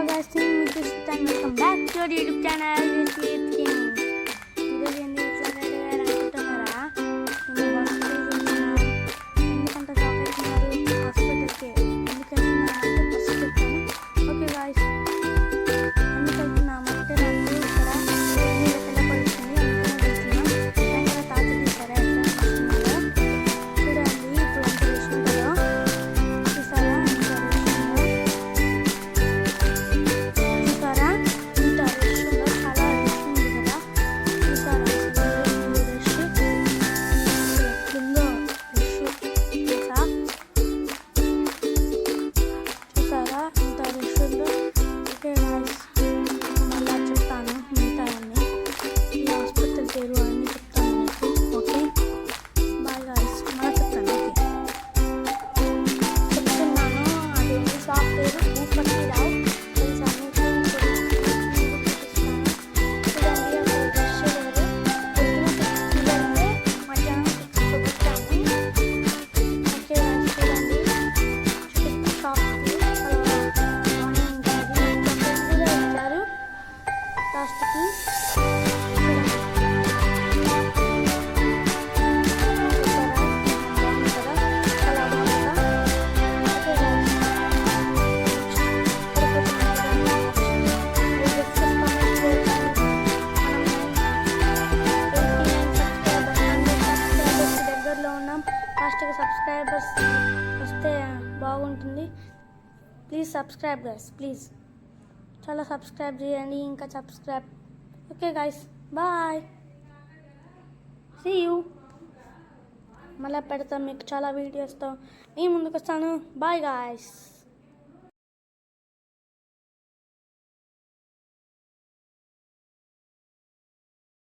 guys, మీకు ఇష్టం welcome back to your YouTube channel with king. ఈరోజు ఎందుకు ఇట్లా రెడీ అయ్యారు అనుకుంటున్నారా? మేము హాస్పిటల్కి ఎందుకంటే షాక్ అవుతున్నారు హాస్పిటల్కి. ఎందుకు వెళ్తున్నామంటే ఫస్ట్ చెప్తాను. ఓకే గాయస్, ఎందుకు వెళ్తున్నామంటే నాకు ఇక్కడ మీద పిల్లపడుతుంది అందుకనే వెళ్తున్నాం. వెంటనే తాత తీసారా ఎట్లా వస్తున్నారో చూడండి. ఇప్పుడు ఎంత వేసుకుంటారో చూసారా, పేరు అన్నీ చెప్తాను మీకు. ఓకే బాయ్ గాయస్, మళ్ళీ చెప్తాను. ఓకే చెప్తున్నాను, అదేంటి షాప్ పేరు భూపతి రావు తెలుసా మీకు? చూడండి అక్కడ బ్రష్ లేదు, పొద్దున పిల్లలంటే మధ్యాహ్నం చూపించాము. ఓకే గాయస్ చూడండి, చూపిస్తా షాప్కి బాగానే ఉంటుంది. కూడా ఇచ్చారు లాస్ట్కి. ఫాస్ట్గా సబ్స్క్రైబర్స్ వస్తే బాగుంటుంది. ప్లీజ్ సబ్స్క్రైబ్ గైస్, ప్లీజ్ చాలా సబ్స్క్రైబ్ చేయండి, ఇంకా subscribe. Okay guys bye, see you. మళ్ళీ పెడతాం మీకు చాలా వీడియోస్తో మీ ముందుకు వస్తాను. Bye guys.